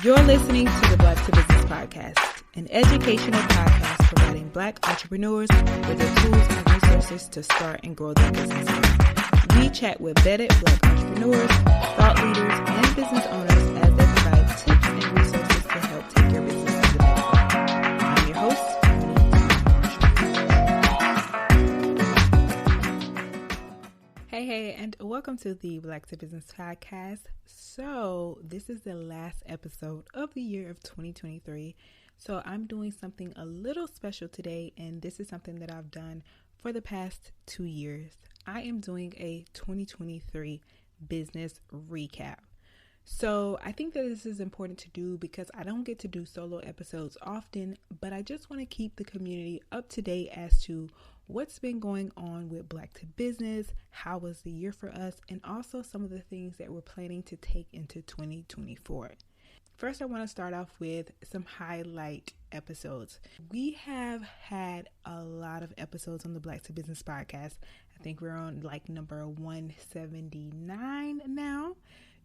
You're listening to the Black to Business Podcast, an educational podcast providing Black entrepreneurs with the tools and resources to start and grow their businesses. We chat with vetted Black entrepreneurs, thought leaders, and business owners as they provide tips and resources to help take your business to the next level. I'm your host, Monique T. Hey, and welcome to the Black to Business Podcast. So this is the last episode of the year of 2023. So I'm doing something a little special today, and this is something that I've done for the past 2 years. I am doing a 2023 business recap. So I think that this is important to do because I don't get to do solo episodes often, but I just want to keep the community up to date as to what's been going on with Black to Business, how was the year for us, and also some of the things that we're planning to take into 2024. First, I want to start off with some highlight episodes. We have had a lot of episodes on the Black to Business podcast. I think we're on like number 179 now.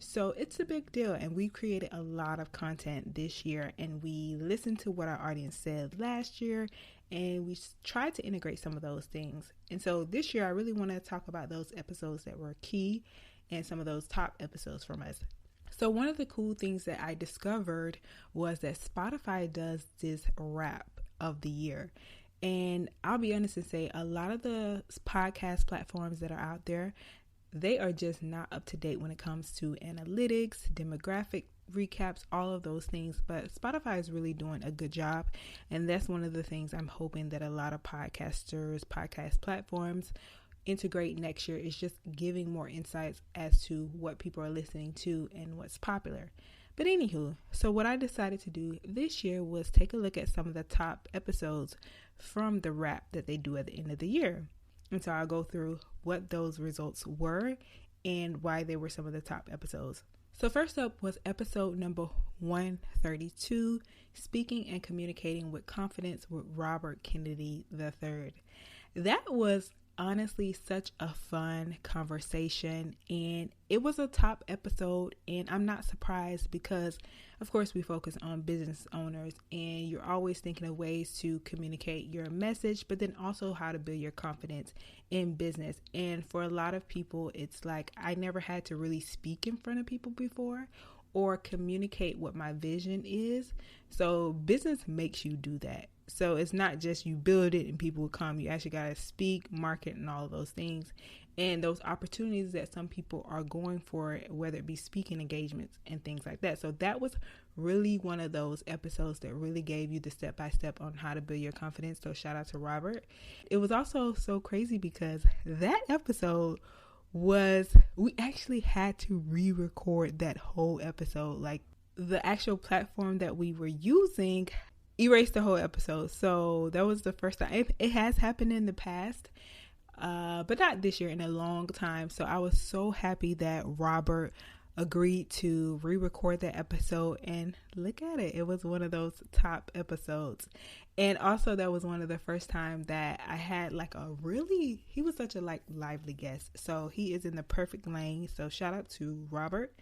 So it's a big deal, and we've created a lot of content this year, and we listened to what our audience said last year, and we tried to integrate some of those things. And so this year, I really want to talk about those episodes that were key and some of those top episodes from us. So one of the cool things that I discovered was that Spotify does this wrap of the year. And I'll be honest and say a lot of the podcast platforms that are out there, they are just not up to date when it comes to analytics, demographic recaps, all of those things. But Spotify is really doing a good job. And that's one of the things I'm hoping that a lot of podcasters, podcast platforms integrate next year, is just giving more insights as to what people are listening to and what's popular. But anywho, so what I decided to do this year was take a look at some of the top episodes from the wrap that they do at the end of the year. And so I'll go through what those results were and why they were some of the top episodes. So first up was episode number 132, Speaking and Communicating with Confidence with Robert Kennedy III. That was honestly such a fun conversation, and it was a top episode, and I'm not surprised because of course we focus on business owners, and you're always thinking of ways to communicate your message, but then also how to build your confidence in business. And for a lot of people, it's like I never had to really speak in front of people before or communicate what my vision is. So business makes you do that. So it's not just you build it and people will come. You actually got to speak, market, and all of those things. And those opportunities that some people are going for, whether it be speaking engagements and things like that. So that was really one of those episodes that really gave you the step-by-step on how to build your confidence. So shout out to Robert. It was also so crazy because that episode we actually had to re-record that whole episode. Like the actual platform that we were using erased the whole episode. So that was the first time. It has happened in the past, but not this year, in a long time. So I was so happy that Robert agreed to re-record that episode, and look at it. It was one of those top episodes. And also that was one of the first time that I had he was such a lively guest. So he is in the perfect lane. So shout out to Robert.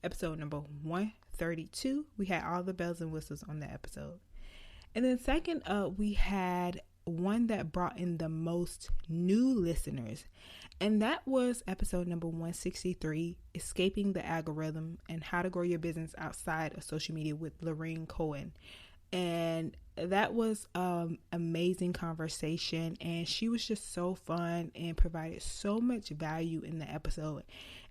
Episode number 132. We had all the bells and whistles on that episode. And then second up, we had one that brought in the most new listeners. And that was episode number 163, Escaping the Algorithm and How to Grow Your Business Outside of Social Media with Lorraine Cohen. And that was amazing conversation. And she was just so fun and provided so much value in the episode.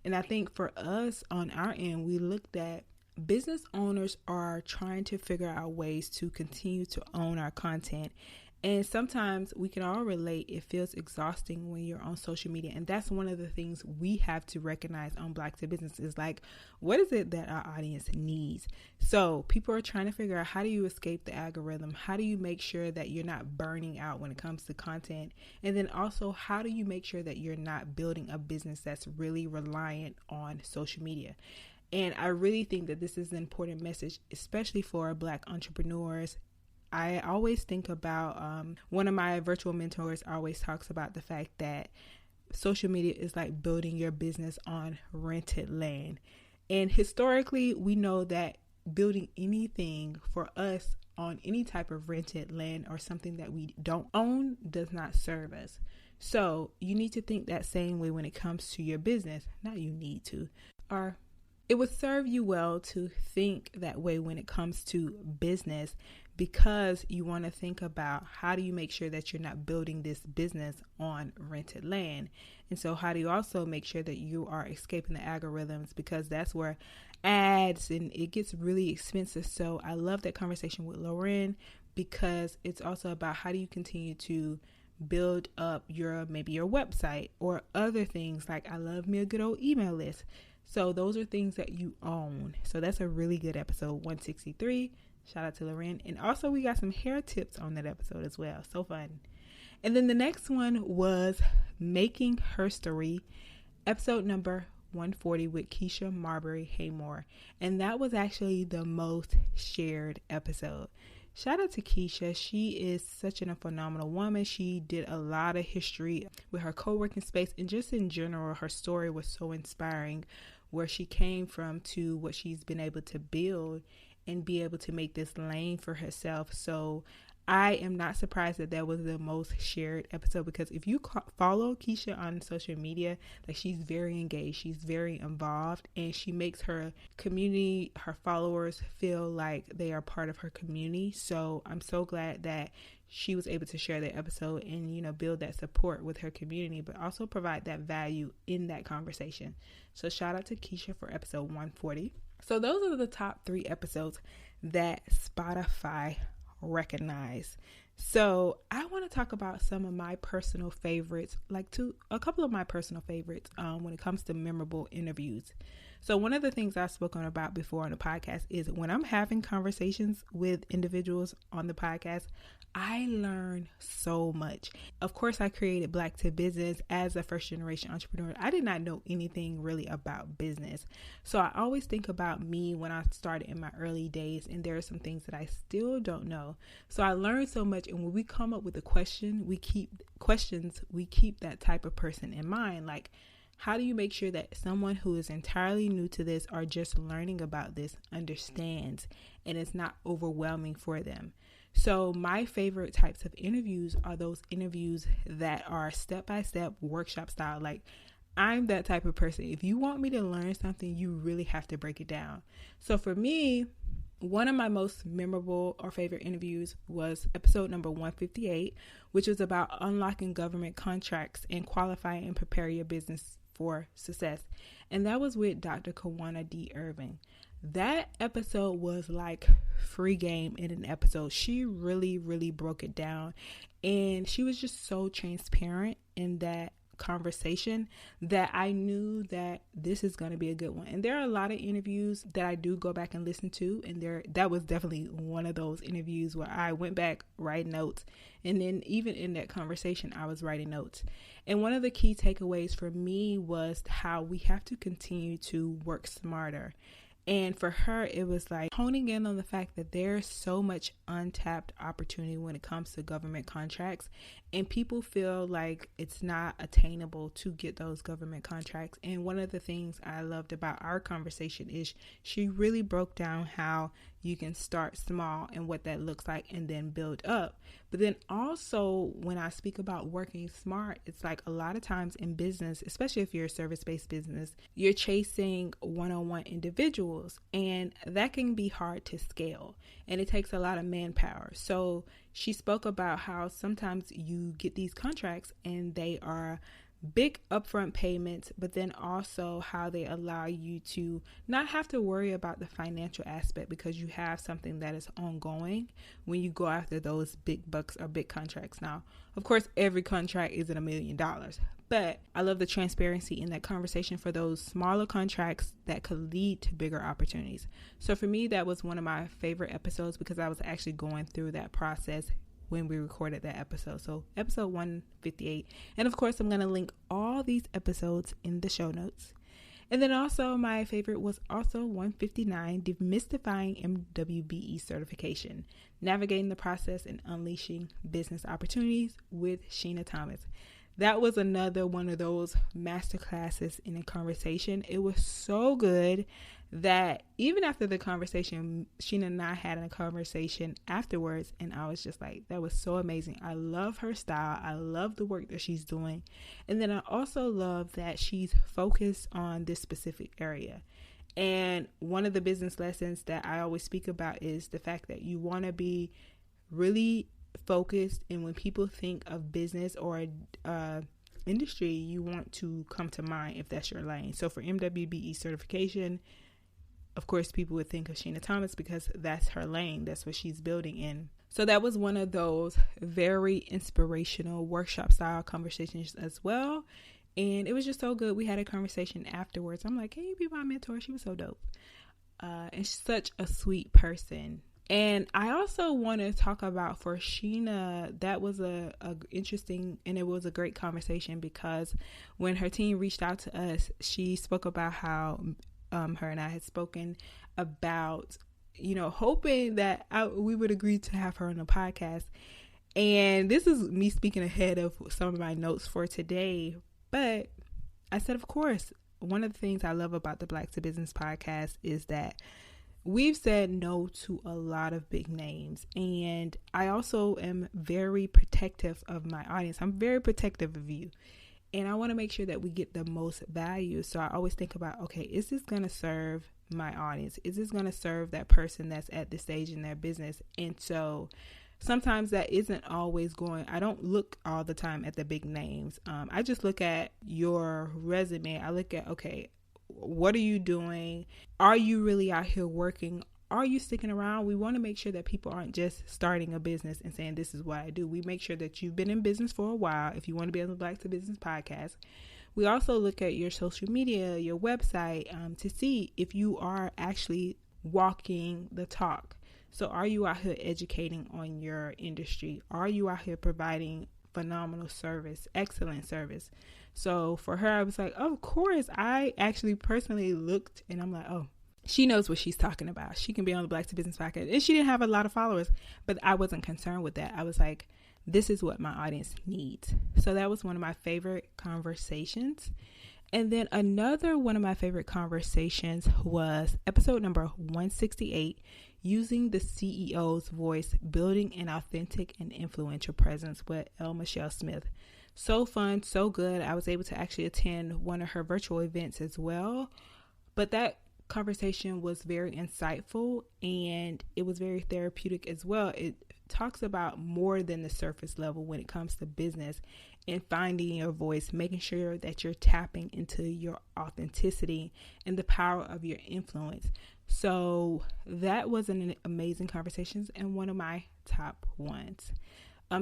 And I think for us on our end, we looked at business owners are trying to figure out ways to continue to own our content. And sometimes we can all relate. It feels exhausting when you're on social media. And that's one of the things we have to recognize on Black to Business is like, what is it that our audience needs? So people are trying to figure out, how do you escape the algorithm? How do you make sure that you're not burning out when it comes to content? And then also, how do you make sure that you're not building a business that's really reliant on social media? And I really think that this is an important message, especially for Black entrepreneurs. I always think about one of my virtual mentors always talks about the fact that social media is like building your business on rented land. And historically, we know that building anything for us on any type of rented land or something that we don't own does not serve us. So you need to think that same way when it comes to your business. Not you need to, or it would serve you well to think that way when it comes to business, because you want to think about how do you make sure that you're not building this business on rented land. And so how do you also make sure that you are escaping the algorithms, because that's where ads and it gets really expensive. So I love that conversation with Lauren, because it's also about how do you continue to build up maybe your website or other things. Like I love me a good old email list. So those are things that you own. So that's a really good episode, 163. Shout out to Lauren. And also we got some hair tips on that episode as well. So fun. And then the next one was Making HERstory, episode number 140 with Keisha, Mabry, Haymore. And that was actually the most shared episode. Shout out to Keisha. She is such a phenomenal woman. She did a lot of history with her co-working space, and just in general, her story was so inspiring, where she came from to what she's been able to build and be able to make this lane for herself. So I am not surprised that was the most shared episode, because if you follow Keisha on social media, like she's very engaged, she's very involved, and she makes her community, her followers feel like they are part of her community. So I'm so glad that she was able to share that episode and, build that support with her community, but also provide that value in that conversation. So shout out to Keisha for episode 140. So those are the top 3 episodes that Spotify recognize. So I want to talk about some of my personal favorites, a couple of my personal favorites when it comes to memorable interviews. So one of the things I've spoken about before on the podcast is when I'm having conversations with individuals on the podcast, I learn so much. Of course, I created Black to Business as a first generation entrepreneur. I did not know anything really about business. So I always think about me when I started in my early days, and there are some things that I still don't know. So I learned so much. And when we come up with a question, we keep that type of person in mind. Like, how do you make sure that someone who is entirely new to this or just learning about this understands and it's not overwhelming for them? So my favorite types of interviews are those interviews that are step-by-step workshop style. Like, I'm that type of person. If you want me to learn something, you really have to break it down. So for me, one of my most memorable or favorite interviews was episode number 158, which was about unlocking government contracts and qualifying and prepare your business for success. And that was with Dr. Karwanna D. Irving. That episode was like free game in an episode. She really, really broke it down. And she was just so transparent in that conversation that I knew that this is going to be a good one. And there are a lot of interviews that I do go back and listen to, and that was definitely one of those interviews where I went back, write notes, and then even in that conversation I was writing notes. And one of the key takeaways for me was how we have to continue to work smarter. And for her, it was like honing in on the fact that there's so much untapped opportunity when it comes to government contracts, and people feel like it's not attainable to get those government contracts. And one of the things I loved about our conversation is she really broke down how you can start small and what that looks like and then build up. But then also when I speak about working smart, it's like a lot of times in business, especially if you're a service-based business, you're chasing one-on-one individuals, and that can be hard to scale, and it takes a lot of manpower. So she spoke about how sometimes you get these contracts and they are big upfront payments, but then also how they allow you to not have to worry about the financial aspect because you have something that is ongoing when you go after those big bucks or big contracts. Now, of course, every contract isn't $1 million, but I love the transparency in that conversation for those smaller contracts that could lead to bigger opportunities. So for me, that was one of my favorite episodes because I was actually going through that process when we recorded that episode. So episode 158. And of course, I'm going to link all these episodes in the show notes. And then also my favorite was also 159, Demystifying MWBE certification, navigating the process and unleashing business opportunities with Sheena Thomas. that was another one of those master classes in a conversation. It was so good that even after the conversation, Sheena and I had a conversation afterwards, and I was just like, that was so amazing. I love her style. I love the work that she's doing. And then I also love that she's focused on this specific area. And one of the business lessons that I always speak about is the fact that you want to be really focused, and when people think of business or industry, you want to come to mind if that's your lane. So for MWBE certification, of course, people would think of Sheena Thomas because that's her lane. That's what she's building in. So that was one of those very inspirational workshop style conversations as well. And it was just so good. We had a conversation afterwards. I'm like, can you be my mentor? She was so dope. And she's such a sweet person. And I also want to talk about for Sheena, that was a interesting, and it was a great conversation because when her team reached out to us, she spoke about how her and I had spoken about, hoping that we would agree to have her on the podcast. And this is me speaking ahead of some of my notes for today. But I said, of course, one of the things I love about the Black to Business podcast is that we've said no to a lot of big names. And I also am very protective of my audience. I'm very protective of you. And I want to make sure that we get the most value. So I always think about, okay, is this going to serve my audience? Is this going to serve that person that's at this stage in their business? And so sometimes that isn't always going. I don't look all the time at the big names. I just look at your resume. I look at, okay, what are you doing? Are you really out here working? Are you sticking around? We want to make sure that people aren't just starting a business and saying, this is what I do. We make sure that you've been in business for a while. If you want to be on the Black to Business podcast, we also look at your social media, your website, to see if you are actually walking the talk. So are you out here educating on your industry? Are you out here providing phenomenal service, excellent service? So for her, I was like, of course. I actually personally looked and I'm like, oh, she knows what she's talking about. She can be on the Black to Business podcast. And she didn't have a lot of followers, but I wasn't concerned with that. I was like, this is what my audience needs. So that was one of my favorite conversations. And then another one of my favorite conversations was episode number 168, using the CEO's voice, building an authentic and influential presence with Michelle Smith. So fun, so good. I was able to actually attend one of her virtual events as well. But that conversation was very insightful and it was very therapeutic as well. It talks about more than the surface level when it comes to business and finding your voice, making sure that you're tapping into your authenticity and the power of your influence. So that was an amazing conversation and one of my top ones.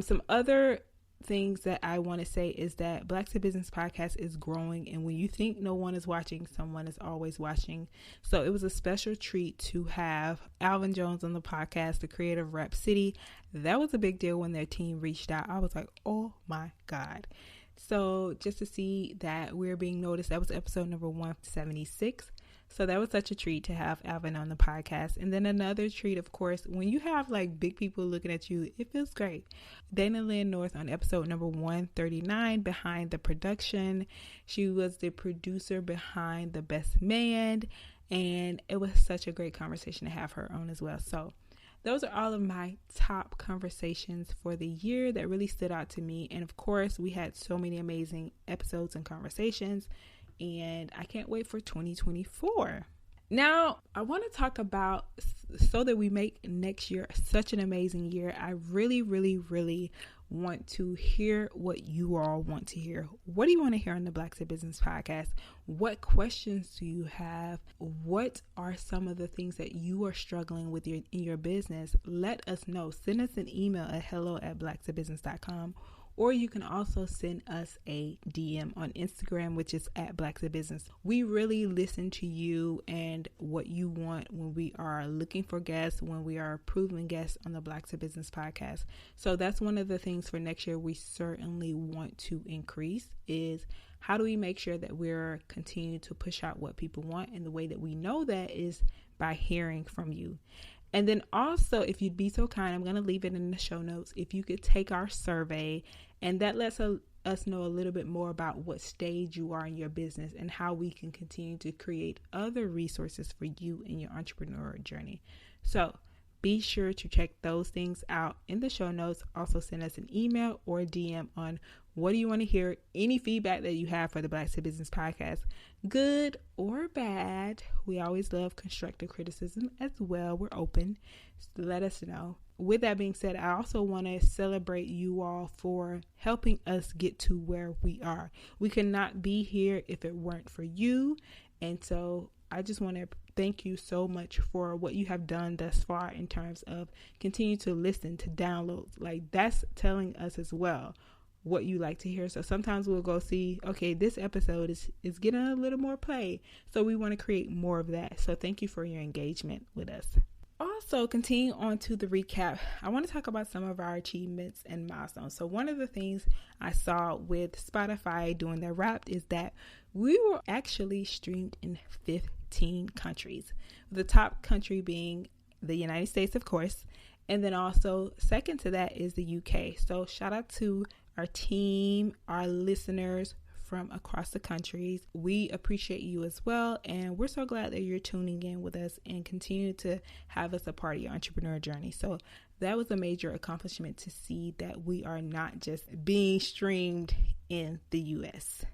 Some other things that I want to say is that Black to Business podcast is growing, and when you think no one is watching, someone is always watching. So it was a special treat to have Alvin Jones on the podcast, the creator of Rap City. That was a big deal when their team reached out. I was like, oh my God. So just to see that we're being noticed, that was episode number 176. So that was such a treat to have Alvin on the podcast. And then another treat, of course, when you have like big people looking at you, it feels great. Dana Lynn North on episode number 139, behind the production. She was the producer behind The Best Man. And it was such a great conversation to have her on as well. So those are all of my top conversations for the year that really stood out to me. And of course, we had so many amazing episodes and conversations. And I can't wait for 2024. Now, I want to talk about, so that we make next year such an amazing year, I really, really, really want to hear what you all want to hear. What do you want to hear on the Black to Business podcast? What questions do you have? What are some of the things that you are struggling with in your business? Let us know. Send us an email at hello@blacktobusiness.com. Or you can also send us a DM on Instagram, which is @BlackToBusiness. We really listen to you and what you want when we are looking for guests, when we are approving guests on the Black to Business podcast. So that's one of the things for next year we certainly want to increase is how do we make sure that we're continuing to push out what people want? And the way that we know that is by hearing from you. And then also, if you'd be so kind, I'm going to leave it in the show notes. If you could take our survey, and that lets us know a little bit more about what stage you are in your business and how we can continue to create other resources for you in your entrepreneurial journey. So be sure to check those things out in the show notes. Also send us an email or a DM on what do you want to hear, any feedback that you have for the Black to Business podcast, good or bad. We always love constructive criticism as well. We're open. So let us know. With that being said, I also want to celebrate you all for helping us get to where we are. We could not be here if it weren't for you. And so I just want to thank you so much for what you have done thus far in terms of continue to listen, to download. Like, that's telling us as well what you like to hear. So sometimes we'll go see, okay, this episode is getting a little more play. So we want to create more of that. So thank you for your engagement with us. Also, continue on to the recap, I want to talk about some of our achievements and milestones. So one of the things I saw with Spotify doing their Wrapped is that we were actually streamed in 15 countries. The top country being the United States, of course. And then also second to that is the UK. So shout out to our team, our listeners from across the countries. We appreciate you as well. And we're so glad that you're tuning in with us and continue to have us a part of your entrepreneur journey. So that was a major accomplishment to see that we are not just being streamed in the US.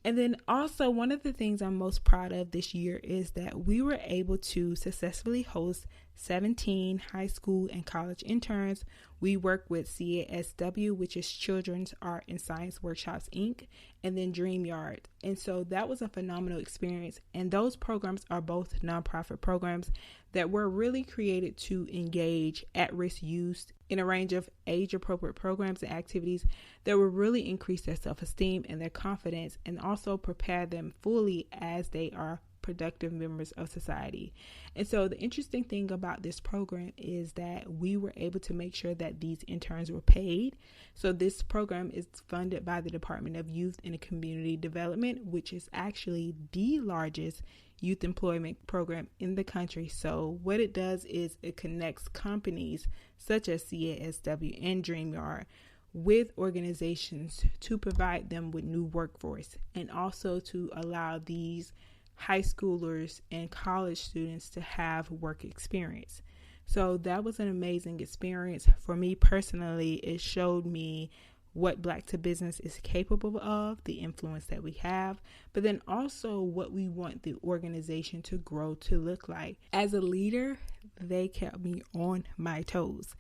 And then also one of the things I'm most proud of this year is that we were able to successfully host 17 high school and college interns. We work with CASW, which is Children's Art and Science Workshops, Inc., and then Dream Yard. And so that was a phenomenal experience. And those programs are both nonprofit programs that were really created to engage at-risk youth in a range of age-appropriate programs and activities that will really increase their self-esteem and their confidence and also prepare them fully as they are productive members of society. And so the interesting thing about this program is that we were able to make sure that these interns were paid. So this program is funded by the Department of Youth and Community Development, which is actually the largest youth employment program in the country. So what it does is it connects companies such as CASW and DreamYard with organizations to provide them with new workforce and also to allow these high schoolers and college students to have work experience. So that was an amazing experience. For me personally, it showed me what Black to Business is capable of, the influence that we have, but then also what we want the organization to grow to look like. As a leader, they kept me on my toes.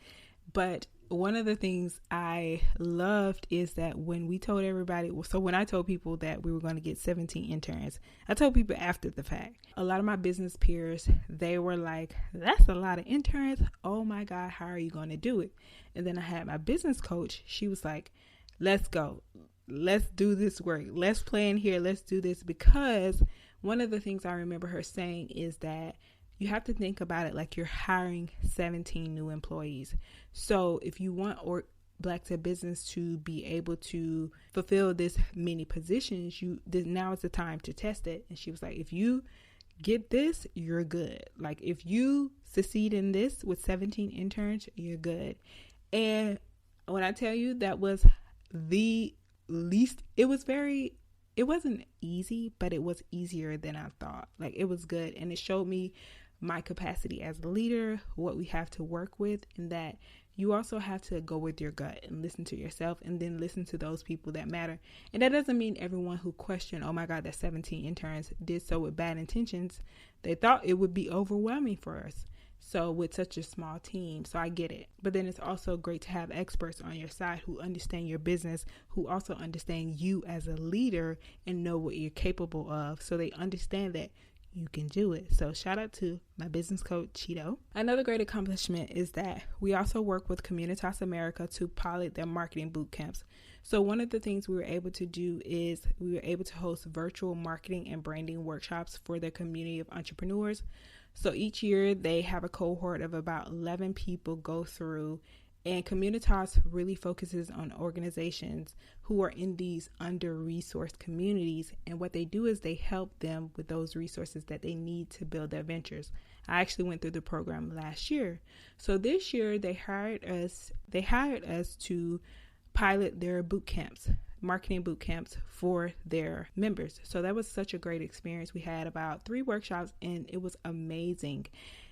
But one of the things I loved is that when we told everybody, so when I told people that we were going to get 17 interns, I told people after the fact. A lot of my business peers, they were like, that's a lot of interns. Oh my God, how are you going to do it? And then I had my business coach. She was like, let's go. Let's do this work. Let's plan here. Let's do this. Because one of the things I remember her saying is that you have to think about it like you're hiring 17 new employees. So if you want Black to Business to be able to fulfill this many positions, now is the time to test it. And she was like, if you get this, you're good. Like if you succeed in this with 17 interns, you're good. And when I tell you that was the least, it wasn't easy, but it was easier than I thought. Like it was good. And it showed me my capacity as a leader, what we have to work with, and that you also have to go with your gut and listen to yourself and then listen to those people that matter. And that doesn't mean everyone who questioned, oh my God, that 17 interns did so with bad intentions. They thought it would be overwhelming for us. So with such a small team, so I get it. But then it's also great to have experts on your side who understand your business, who also understand you as a leader and know what you're capable of. So they understand that you can do it. So shout out to my business coach, Cheeto. Another great accomplishment is that we also work with Communitas America to pilot their marketing boot camps. So one of the things we were able to do is we were able to host virtual marketing and branding workshops for their community of entrepreneurs. So each year they have a cohort of about 11 people go through, and Communitas really focuses on organizations who are in these under-resourced communities. And what they do is they help them with those resources that they need to build their ventures. I actually went through the program last year. So this year they hired us to pilot their boot camps. marketing boot camps for their members. So that was such a great experience. We had about 3 workshops and it was amazing.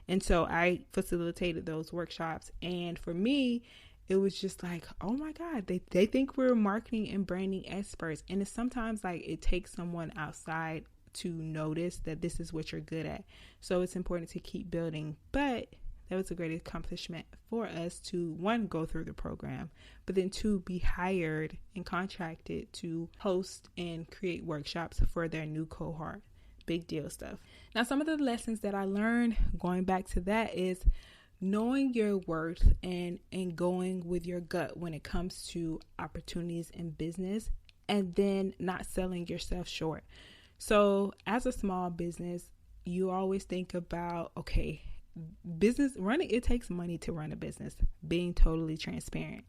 And so I facilitated those workshops. And for me, it was just like, oh my God, they think we're marketing and branding experts. And it's sometimes like it takes someone outside to notice that this is what you're good at. So it's important to keep building. But that was a great accomplishment for us to, 1, go through the program, but then 2, be hired and contracted to host and create workshops for their new cohort. Big deal stuff. Now, some of the lessons that I learned going back to that is knowing your worth and going with your gut when it comes to opportunities in business, and then not selling yourself short. So as a small business, you always think about, okay, business running, it takes money to run a business, being totally transparent.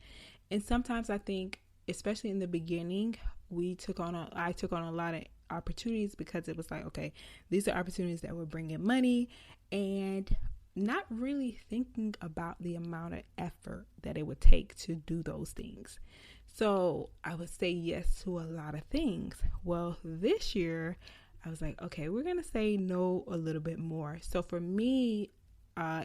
And sometimes I think, especially in the beginning, I took on a lot of opportunities because it was like, okay, these are opportunities that would bring in money, and not really thinking about the amount of effort that it would take to do those things. So I would say yes to a lot of things. Well, this year I was like, okay, we're going to say no a little bit more. So for me,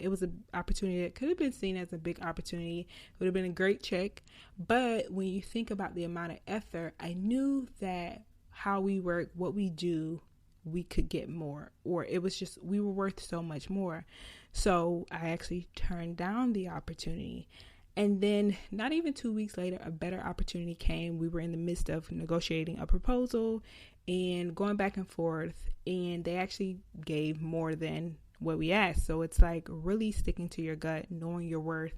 it was an opportunity that could have been seen as a big opportunity. It would have been a great check. But when you think about the amount of effort, I knew that how we work, what we do, we could get more, or it was just, we were worth so much more. So I actually turned down the opportunity. And then not even 2 weeks later, a better opportunity came. We were in the midst of negotiating a proposal and going back and forth, and they actually gave more than what we asked. So it's like really sticking to your gut, knowing your worth.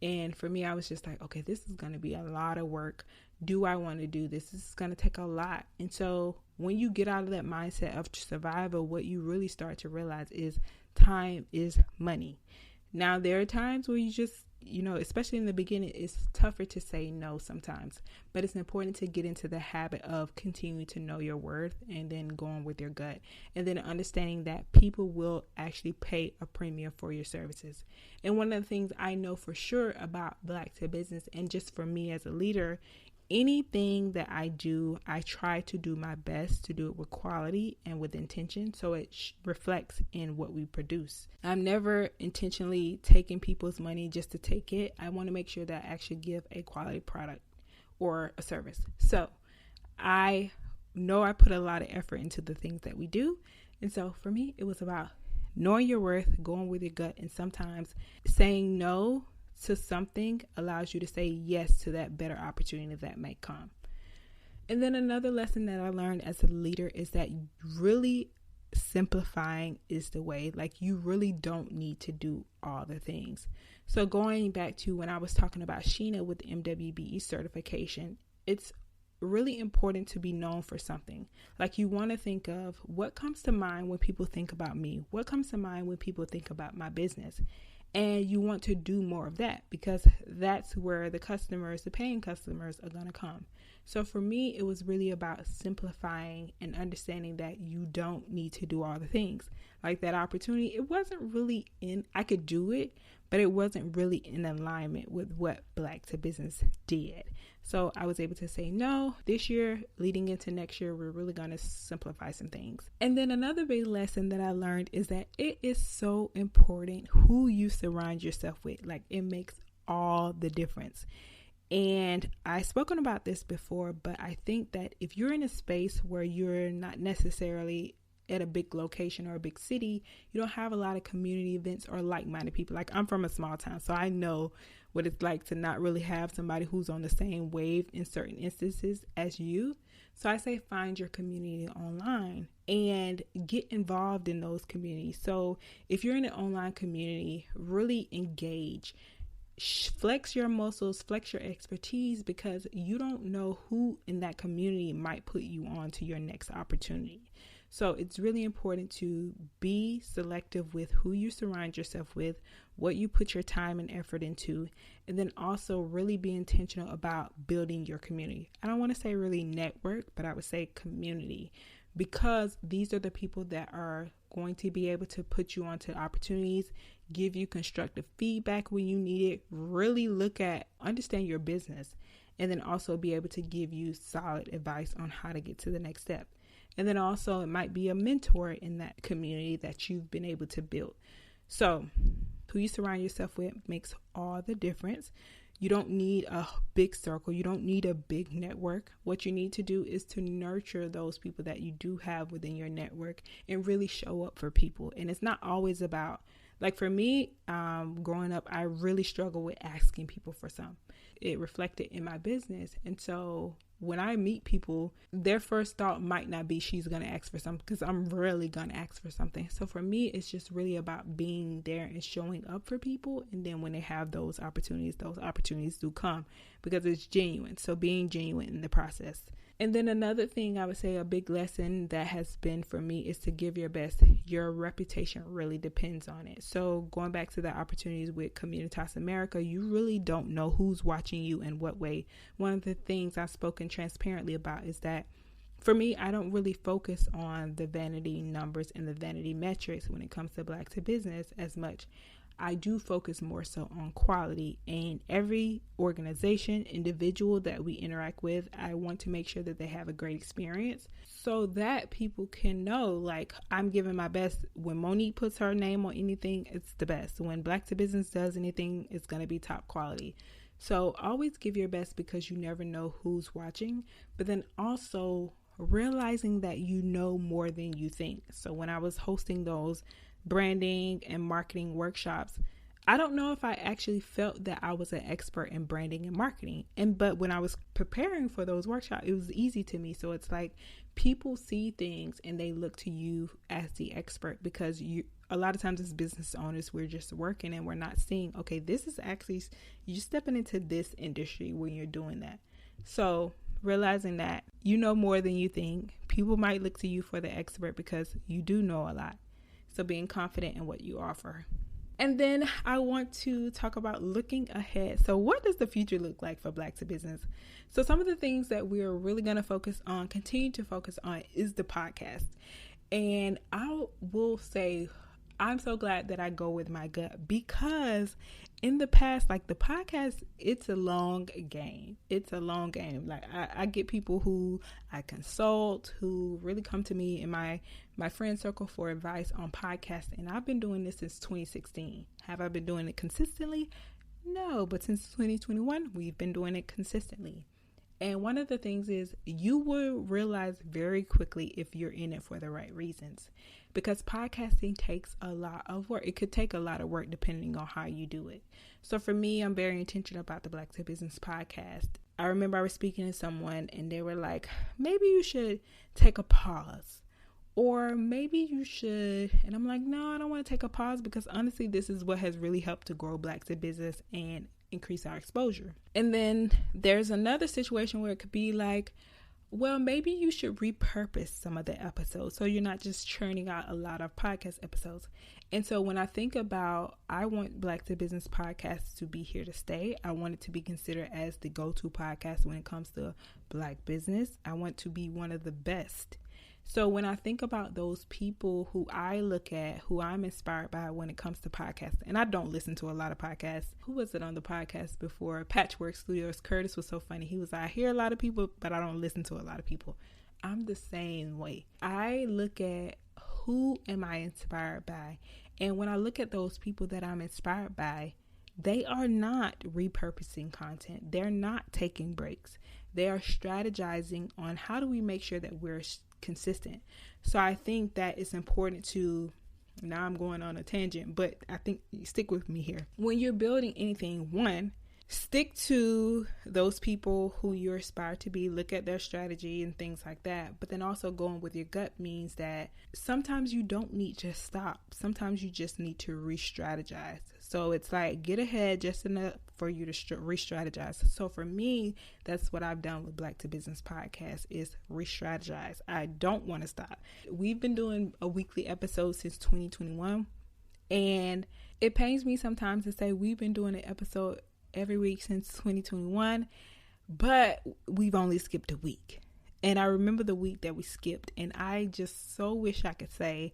And for me, I was just like, okay, this is going to be a lot of work. Do I want to do this? This is going to take a lot. And so when you get out of that mindset of survival, what you really start to realize is time is money. Now, there are times where you just, especially in the beginning, it's tougher to say no sometimes, but it's important to get into the habit of continuing to know your worth and then going with your gut, and then understanding that people will actually pay a premium for your services. And one of the things I know for sure about Black to Business, and just for me as a leader, anything that I do, I try to do my best to do it with quality and with intention, so it reflects in what we produce. I'm never intentionally taking people's money just to take it. I want to make sure that I actually give a quality product or a service. So I know I put a lot of effort into the things that we do. And so for me, it was about knowing your worth, going with your gut, and sometimes saying no to something allows you to say yes to that better opportunity that may come. And then another lesson that I learned as a leader is that really simplifying is the way. Like, you really don't need to do all the things. So going back to when I was talking about Sheena with the MWBE certification, it's really important to be known for something. Like, you want to think of what comes to mind when people think about me, what comes to mind when people think about my business. And you want to do more of that, because that's where the customers, the paying customers, are going to come. So for me, it was really about simplifying and understanding that you don't need to do all the things. Like that opportunity, it wasn't really I could do it, but it wasn't really in alignment with what Black to Business did. So I was able to say no. This year, leading into next year, we're really going to simplify some things. And then another big lesson that I learned is that it is so important who you surround yourself with. Like, it makes all the difference. And I've spoken about this before, but I think that if you're in a space where you're not necessarily at a big location or a big city, you don't have a lot of community events or like-minded people. Like, I'm from a small town, so I know what it's like to not really have somebody who's on the same wave in certain instances as you. So I say find your community online and get involved in those communities. So if you're in an online community, really engage. Flex your muscles, flex your expertise, because you don't know who in that community might put you on to your next opportunity. So it's really important to be selective with who you surround yourself with, what you put your time and effort into, and then also really be intentional about building your community. I don't want to say really network, but I would say community, because these are the people that are going to be able to put you onto opportunities, give you constructive feedback when you need it, really understand your business, and then also be able to give you solid advice on how to get to the next step. And then also it might be a mentor in that community that you've been able to build. So who you surround yourself with makes all the difference. You don't need a big circle. You don't need a big network. What you need to do is to nurture those people that you do have within your network and really show up for people. And it's not always about, like for me, growing up, I really struggled with asking people for some. It reflected in my business. And so when I meet people, their first thought might not be she's going to ask for something, because I'm really going to ask for something. So for me, it's just really about being there and showing up for people. And then when they have those opportunities do come because it's genuine. So being genuine in the process. And then another thing I would say, a big lesson that has been for me, is to give your best. Your reputation really depends on it. So going back to the opportunities with Communitas America, you really don't know who's watching you in what way. One of the things I've spoken transparently about is that for me, I don't really focus on the vanity numbers and the vanity metrics when it comes to Black to Business as much. I do focus more so on quality, and every organization, individual that we interact with, I want to make sure that they have a great experience so that people can know, like, I'm giving my best. When Monique puts her name on anything, it's the best. When Black to Business does anything, it's going to be top quality. So always give your best, because you never know who's watching, but then also realizing that you know more than you think. So when I was hosting those branding and marketing workshops, I don't know if I actually felt that I was an expert in branding and marketing. But when I was preparing for those workshops, it was easy to me. So it's like people see things and they look to you as the expert, because a lot of times as business owners, we're just working and we're not seeing, okay, this is actually, you're stepping into this industry when you're doing that. So realizing that you know more than you think, people might look to you for the expert because you do know a lot. So being confident in what you offer. And then I want to talk about looking ahead. So what does the future look like for Black to Business? So some of the things that we're really going to continue to focus on is the podcast. And I will say, I'm so glad that I go with my gut, because in the past, like the podcast, it's a long game. It's a long game. Like I get people who I consult who really come to me in my friend circle for advice on podcasting. And I've been doing this since 2016. Have I been doing it consistently? No, but since 2021, we've been doing it consistently. And one of the things is you will realize very quickly if you're in it for the right reasons, because podcasting takes a lot of work. It could take a lot of work depending on how you do it. So for me, I'm very intentional about the Black to Business podcast. I remember I was speaking to someone and they were like, maybe you should take a pause, or maybe you should. And I'm like, no, I don't want to take a pause, because honestly, this is what has really helped to grow Black to Business and increase our exposure. And then there's another situation where it could be like, well, maybe you should repurpose some of the episodes so you're not just churning out a lot of podcast episodes. And so when I think about, I want Black to Business podcasts to be here to stay. I want it to be considered as the go-to podcast when it comes to Black business. I want to be one of the best. So when I think about those people who I look at, who I'm inspired by when it comes to podcasts, and I don't listen to a lot of podcasts. Who was it on the podcast before? Patchwork Studios. Curtis was so funny. He was like, I hear a lot of people, but I don't listen to a lot of people. I'm the same way. I look at who am I inspired by? And when I look at those people that I'm inspired by, they are not repurposing content. They're not taking breaks. They are strategizing on how do we make sure that we're consistent. So I think that it's important to, now I'm going on a tangent, but I think stick with me here. When you're building anything, one, stick to those people who you're aspired to be, look at their strategy and things like that. But then also going with your gut means that sometimes you don't need to stop. Sometimes you just need to re-strategize. So it's like get ahead just enough for you to re-strategize. So for me, that's what I've done with Black to Business podcast is re-strategize. I don't want to stop. We've been doing a weekly episode since 2021. And it pains me sometimes to say we've been doing an episode every week since 2021, but we've only skipped a week. And I remember the week that we skipped, and I just so wish I could say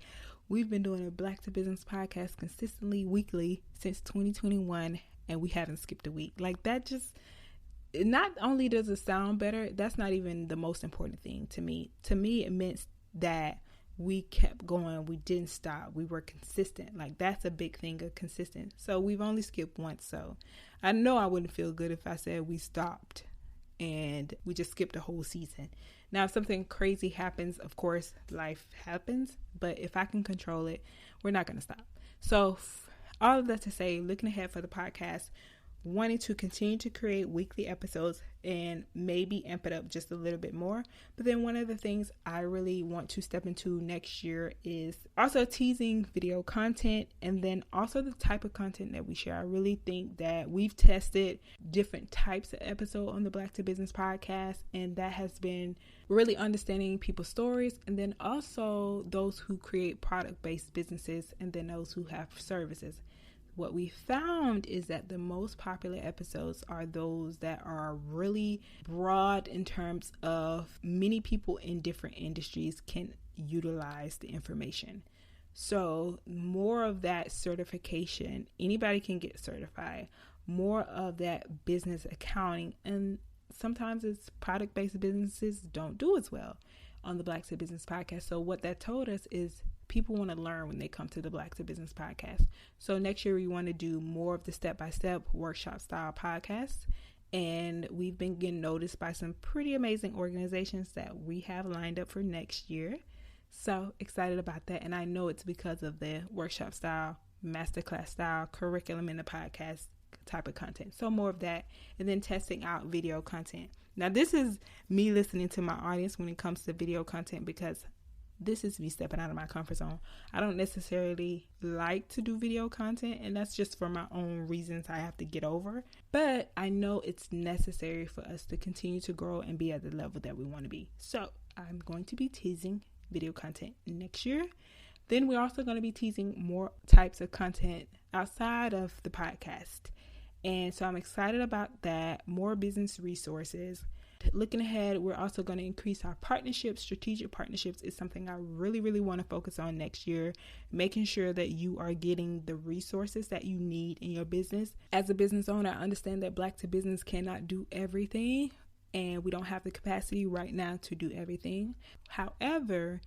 we've been doing a Black to Business podcast consistently weekly since 2021, and we haven't skipped a week. Like that just, not only does it sound better, that's not even the most important thing to me. To me, it meant that we kept going. We didn't stop. We were consistent. Like, that's a big thing of consistent. So we've only skipped once. So I know I wouldn't feel good if I said we stopped and we just skipped a whole season. Now, if something crazy happens, of course, life happens. But if I can control it, we're not going to stop. So all of that to say, looking ahead for the podcast, wanting to continue to create weekly episodes and maybe amp it up just a little bit more. But then one of the things I really want to step into next year is also teasing video content, and then also the type of content that we share. I really think that we've tested different types of episode on the Black to Business podcast, and that has been really understanding people's stories, and then also those who create product-based businesses, and then those who have services. What we found is that the most popular episodes are those that are really broad in terms of many people in different industries can utilize the information. So more of that certification, anybody can get certified, more of that business accounting, and sometimes it's product-based businesses don't do as well on the Black to Business podcast. So what that told us is people want to learn when they come to the Black to Business podcast. So next year we want to do more of the step-by-step workshop style podcasts. And we've been getting noticed by some pretty amazing organizations that we have lined up for next year. So excited about that. And I know it's because of the workshop style, masterclass style curriculum in the podcast type of content. So more of that. And then testing out video content. Now this is me listening to my audience when it comes to video content, because this is me stepping out of my comfort zone. I don't necessarily like to do video content, and that's just for my own reasons I have to get over. But I know it's necessary for us to continue to grow and be at the level that we want to be. So I'm going to be teasing video content next year. Then we're also going to be teasing more types of content outside of the podcast. And so I'm excited about that. More business resources. Looking ahead, we're also going to increase our partnerships. Strategic partnerships is something I really, really want to focus on next year. Making sure that you are getting the resources that you need in your business. As a business owner, I understand that Black to Business cannot do everything, and we don't have the capacity right now to do everything. However,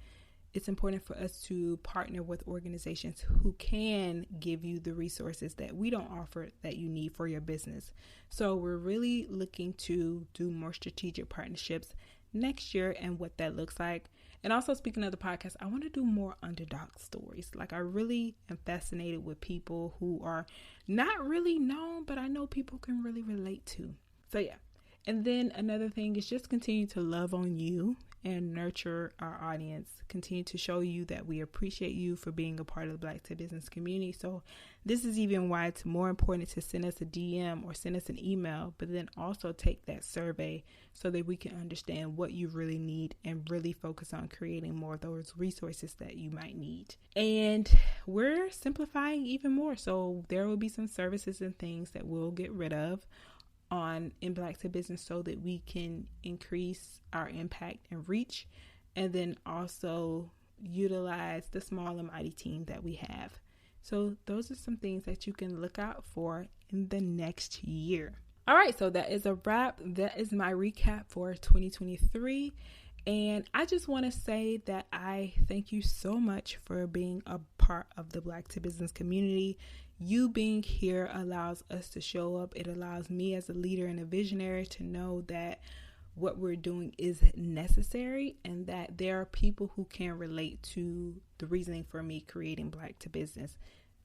it's important for us to partner with organizations who can give you the resources that we don't offer that you need for your business. So we're really looking to do more strategic partnerships next year and what that looks like. And also, speaking of the podcast, I want to do more underdog stories. Like, I really am fascinated with people who are not really known, but I know people can really relate to. So yeah. And then another thing is just continue to love on you and nurture our audience. Continue to show you that we appreciate you for being a part of the Black to Business community. So this is even why it's more important to send us a DM or send us an email, but then also take that survey so that we can understand what you really need and really focus on creating more of those resources that you might need. And we're simplifying even more. So there will be some services and things that we'll get rid of in Black to Business so that we can increase our impact and reach, and then also utilize the small and mighty team that we have. So those are some things that you can look out for in the next year. All right, so that is a wrap. That is my recap for 2023. And I just want to say that I thank you so much for being a part of the Black to Business community. You being here allows us to show up. It allows me as a leader and a visionary to know that what we're doing is necessary and that there are people who can relate to the reasoning for me creating Black to Business.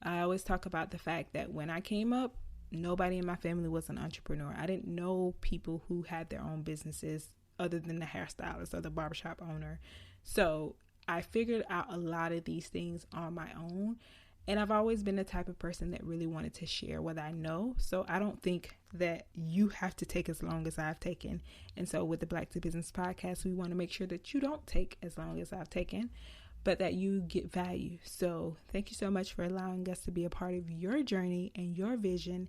I always talk about the fact that when I came up, nobody in my family was an entrepreneur. I didn't know people who had their own businesses other than the hairstylist or the barbershop owner. So I figured out a lot of these things on my own. And I've always been the type of person that really wanted to share what I know. So I don't think that you have to take as long as I've taken. And so with the Black to Business podcast, we want to make sure that you don't take as long as I've taken, but that you get value. So thank you so much for allowing us to be a part of your journey and your vision.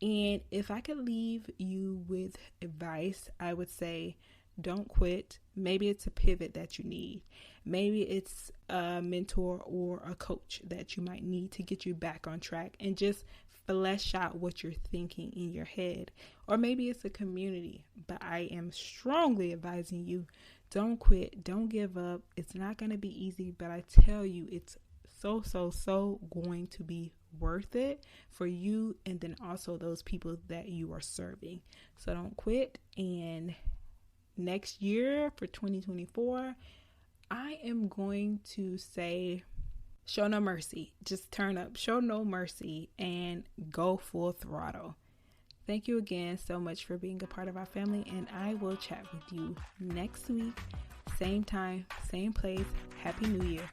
And if I could leave you with advice, I would say Don't quit. Maybe it's a pivot that you need. Maybe it's a mentor or a coach that you might need to get you back on track and just flesh out what you're thinking in your head. Or maybe it's a community, but I am strongly advising you, don't quit, don't give up. It's not going to be easy, but I tell you, it's so going to be worth it for you and then also those people that you are serving. So don't quit. And next year for 2024, I am going to say, show no mercy. Just turn up, show no mercy, and go full throttle. Thank you again so much for being a part of our family, and I will chat with you next week. Same time, same place. Happy New Year.